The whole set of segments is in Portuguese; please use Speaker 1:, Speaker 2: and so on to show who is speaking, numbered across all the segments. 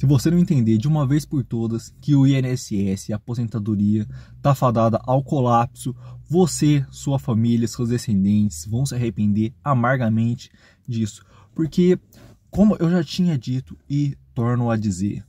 Speaker 1: Se você não entender de uma vez por todas que o INSS, a aposentadoria, está fadada ao colapso, você, sua família, seus descendentes vão se arrepender amargamente disso. Porque, como eu já tinha dito e torno a dizer,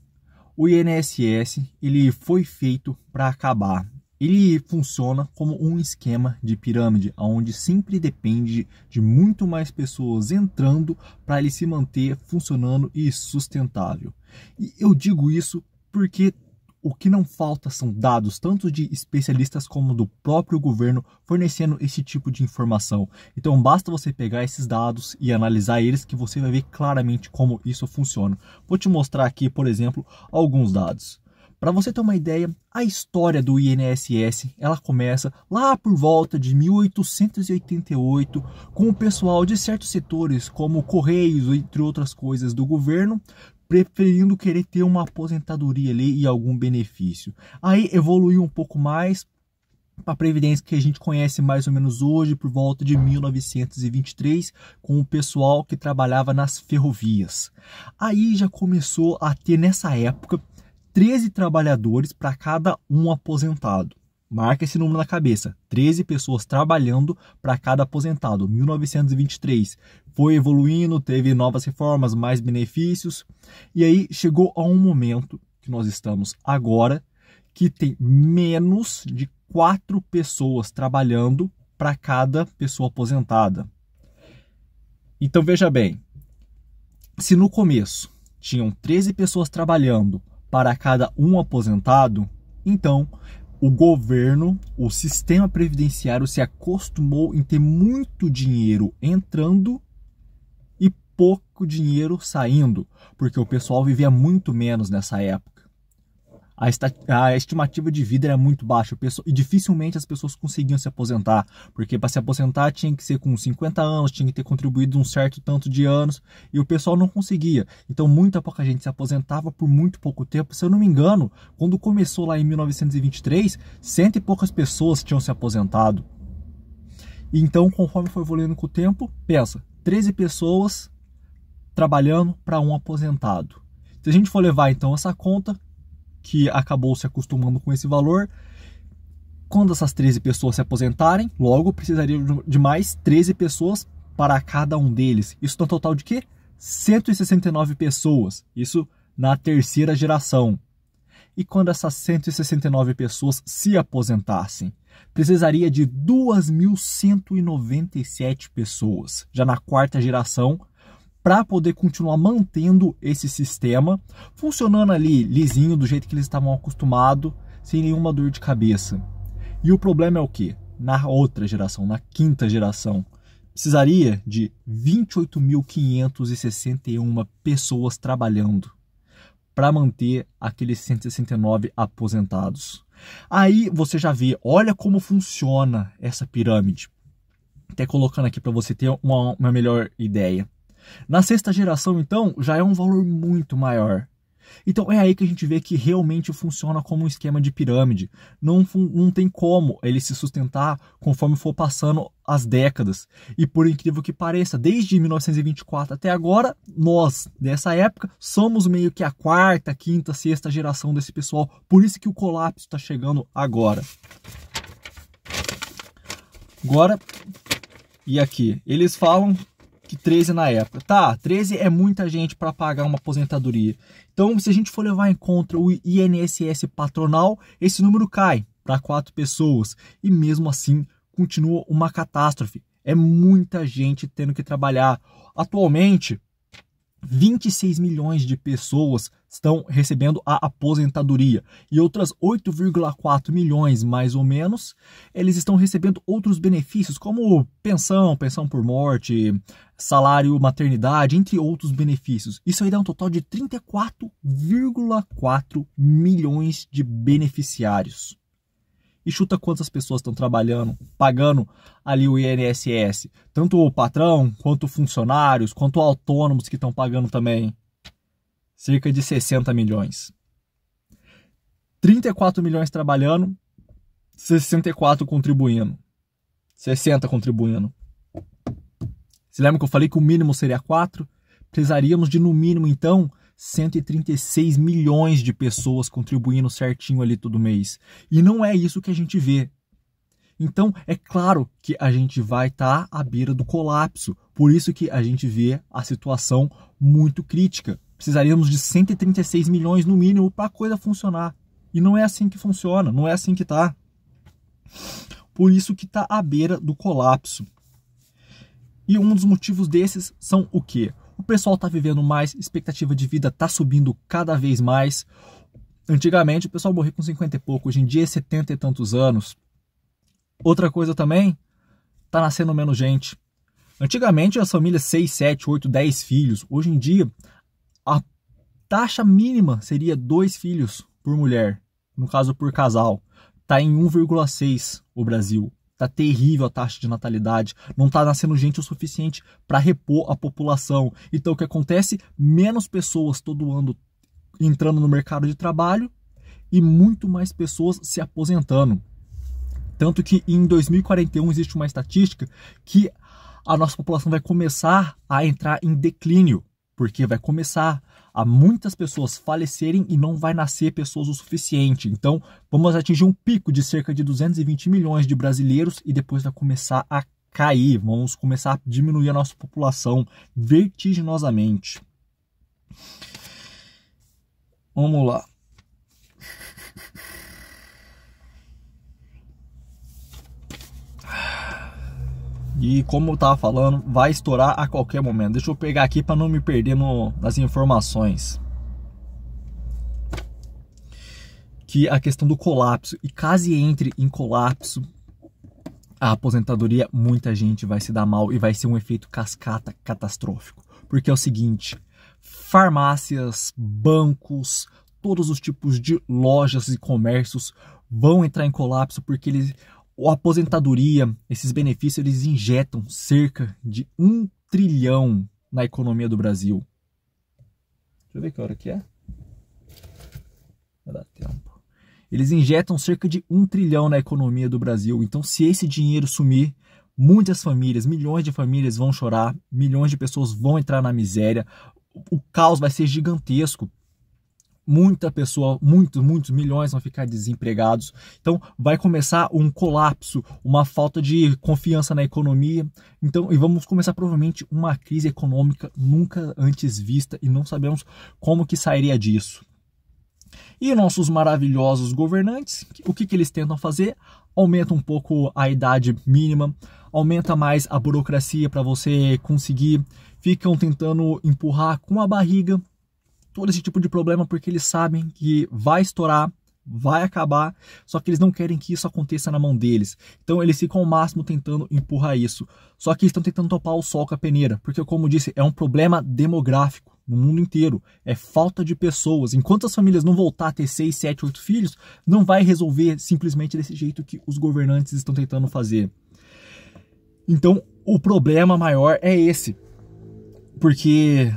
Speaker 1: o INSS ele foi feito para acabar. Ele funciona como um esquema de pirâmide, onde sempre depende de muito mais pessoas entrando para ele se manter funcionando e sustentável. E eu digo isso porque o que não falta são dados, tanto de especialistas como do próprio governo, fornecendo esse tipo de informação. Então basta você pegar esses dados e analisar eles que você vai ver claramente como isso funciona. Vou te mostrar aqui, por exemplo, alguns dados. Para você ter uma ideia, a história do INSS ela começa lá por volta de 1888 com o pessoal de certos setores, como Correios, entre outras coisas, do governo, preferindo querer ter uma aposentadoria ali e algum benefício. Aí evoluiu um pouco mais para a Previdência que a gente conhece mais ou menos hoje, por volta de 1923, com o pessoal que trabalhava nas ferrovias. Aí já começou a ter nessa época 13 trabalhadores para cada um aposentado. Marca esse número na cabeça. 13 pessoas trabalhando para cada aposentado. 1923. Foi evoluindo, teve novas reformas, mais benefícios. E aí chegou a um momento que nós estamos agora, que tem menos de 4 pessoas trabalhando para cada pessoa aposentada. Então veja bem, se no começo tinham 13 pessoas trabalhando para cada um aposentado, então o governo, o sistema previdenciário se acostumou em ter muito dinheiro entrando e pouco dinheiro saindo, porque o pessoal vivia muito menos nessa época. A estimativa de vida era muito baixa e dificilmente as pessoas conseguiam se aposentar, porque para se aposentar tinha que ser com 50 anos, tinha que ter contribuído um certo tanto de anos e o pessoal não conseguia. Então muita pouca gente se aposentava por muito pouco tempo. Se eu não me engano, quando começou lá em 1923, cento e poucas pessoas tinham se aposentado. E então, conforme foi evoluindo com o tempo, pensa, 13 pessoas trabalhando para um aposentado. Se a gente for levar então essa conta, que acabou se acostumando com esse valor, quando essas 13 pessoas se aposentarem, logo precisaria de mais 13 pessoas para cada um deles. Isso no total de quê? 169 pessoas. Isso na terceira geração. E quando essas 169 pessoas se aposentassem, precisaria de 2.197 pessoas, já na quarta geração, para poder continuar mantendo esse sistema funcionando ali lisinho, do jeito que eles estavam acostumados, sem nenhuma dor de cabeça. E o problema é o quê? Na outra geração, na quinta geração, precisaria de 28.561 pessoas trabalhando para manter aqueles 169 aposentados. Aí você já vê, olha como funciona essa pirâmide. Até colocando aqui para você ter uma melhor ideia. Na sexta geração, então, já é um valor muito maior. Então é aí que a gente vê que realmente funciona como um esquema de pirâmide. Não tem como ele se sustentar conforme for passando as décadas. E por incrível que pareça, desde 1924 até agora, nós, dessa época, somos meio que a quarta, quinta, sexta geração desse pessoal. Por isso que o colapso está chegando agora. Agora, e aqui, eles falam que 13 na época. Tá, 13 é muita gente para pagar uma aposentadoria. Então, se a gente for levar em conta o INSS patronal, esse número cai para 4 pessoas. E mesmo assim, continua uma catástrofe. É muita gente tendo que trabalhar. Atualmente, 26 milhões de pessoas estão recebendo a aposentadoria e outras 8,4 milhões, mais ou menos, eles estão recebendo outros benefícios, como pensão por morte, salário, maternidade, entre outros benefícios. Isso aí dá um total de 34,4 milhões de beneficiários. E chuta quantas pessoas estão trabalhando, pagando ali o INSS. Tanto o patrão, quanto funcionários, quanto autônomos que estão pagando também. Cerca de 60 milhões. 34 milhões trabalhando, 64 contribuindo. 60 contribuindo. Você lembra que eu falei que o mínimo seria 4? Precisaríamos de, no mínimo, então, 136 milhões de pessoas contribuindo certinho ali todo mês. E não é isso que a gente vê. Então, é claro que a gente vai estar à beira do colapso. Por isso que a gente vê a situação muito crítica. Precisaríamos de 136 milhões no mínimo para a coisa funcionar. E não é assim que funciona, não é assim que está. Por isso que está à beira do colapso. E um dos motivos desses são o quê? O pessoal está vivendo mais, expectativa de vida está subindo cada vez mais. Antigamente o pessoal morria com 50 e pouco, hoje em dia é 70 e tantos anos. Outra coisa também, tá nascendo menos gente. Antigamente as famílias 6, 7, 8, 10 filhos. Hoje em dia a taxa mínima seria 2 filhos por mulher, no caso por casal. Tá em 1,6 o Brasil. Tá terrível a taxa de natalidade. Não tá nascendo gente o suficiente para repor a população. Então o que acontece? Menos pessoas todo ano entrando no mercado de trabalho e muito mais pessoas se aposentando. Tanto que em 2041 existe uma estatística que a nossa população vai começar a entrar em declínio, porque vai começar a muitas pessoas falecerem e não vai nascer pessoas o suficiente. Então vamos atingir um pico de cerca de 220 milhões de brasileiros e depois vai começar a cair, vamos começar a diminuir a nossa população vertiginosamente. Vamos lá. E como eu estava falando, vai estourar a qualquer momento. Deixa eu pegar aqui para não me perder nas informações. Que a questão do colapso. E caso entre em colapso, a aposentadoria, muita gente vai se dar mal e vai ser um efeito cascata catastrófico. Porque é o seguinte, farmácias, bancos, todos os tipos de lojas e comércios vão entrar em colapso porque a aposentadoria, esses benefícios, eles injetam cerca de 1 trilhão na economia do Brasil. Deixa eu ver que hora que é. Vai dar tempo. Eles injetam cerca de 1 trilhão na economia do Brasil. Então, se esse dinheiro sumir, muitas famílias, milhões de famílias vão chorar, milhões de pessoas vão entrar na miséria. O caos vai ser gigantesco. Muita pessoa, muitos milhões vão ficar desempregados. Então vai começar um colapso, uma falta de confiança na economia. Então, e vamos começar provavelmente uma crise econômica nunca antes vista e não sabemos como que sairia disso. E nossos maravilhosos governantes, o que eles tentam fazer? Aumenta um pouco a idade mínima, aumenta mais a burocracia para você conseguir, ficam tentando empurrar com a barriga todo esse tipo de problema porque eles sabem que vai estourar, vai acabar, só que eles não querem que isso aconteça na mão deles. Então eles ficam ao máximo tentando empurrar isso. Só que eles estão tentando topar o sol com a peneira, porque como eu disse, é um problema demográfico no mundo inteiro. É falta de pessoas. Enquanto as famílias não voltar a ter 6, 7, 8 filhos, não vai resolver simplesmente desse jeito que os governantes estão tentando fazer. Então o problema maior é esse. Porque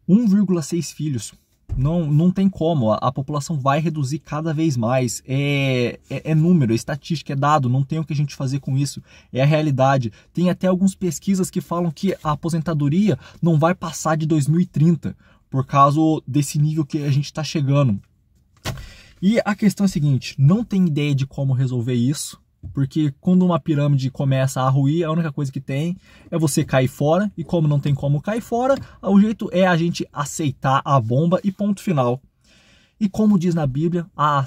Speaker 1: 1,6 filhos, não tem como, a população vai reduzir cada vez mais, é número, é estatística, é dado, não tem o que a gente fazer com isso, é a realidade. Tem até algumas pesquisas que falam que a aposentadoria não vai passar de 2030, por causa desse nível que a gente está chegando. E a questão é a seguinte, não tem ideia de como resolver isso, porque quando uma pirâmide começa a ruir, a única coisa que tem é você cair fora, e como não tem como cair fora, o jeito é a gente aceitar a bomba e ponto final. E como diz na Bíblia, a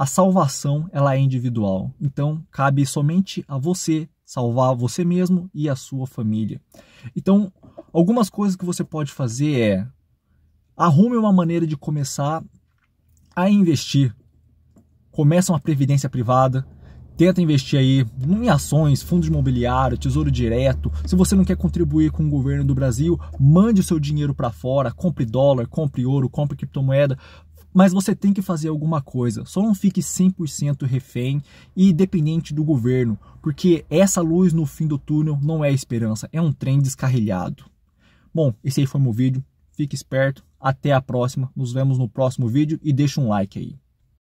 Speaker 1: salvação ela é individual, então cabe somente a você salvar você mesmo e a sua família. Então, algumas coisas que você pode fazer é arrume uma maneira de começar a investir. Começa uma previdência privada, tenta investir aí em ações, fundos imobiliários, tesouro direto. Se você não quer contribuir com o governo do Brasil, mande o seu dinheiro para fora, compre dólar, compre ouro, compre criptomoeda. Mas você tem que fazer alguma coisa, só não fique 100% refém e dependente do governo, porque essa luz no fim do túnel não é esperança, é um trem descarrilhado. Bom, esse aí foi o meu vídeo, fique esperto, até a próxima, nos vemos no próximo vídeo e deixa um like aí.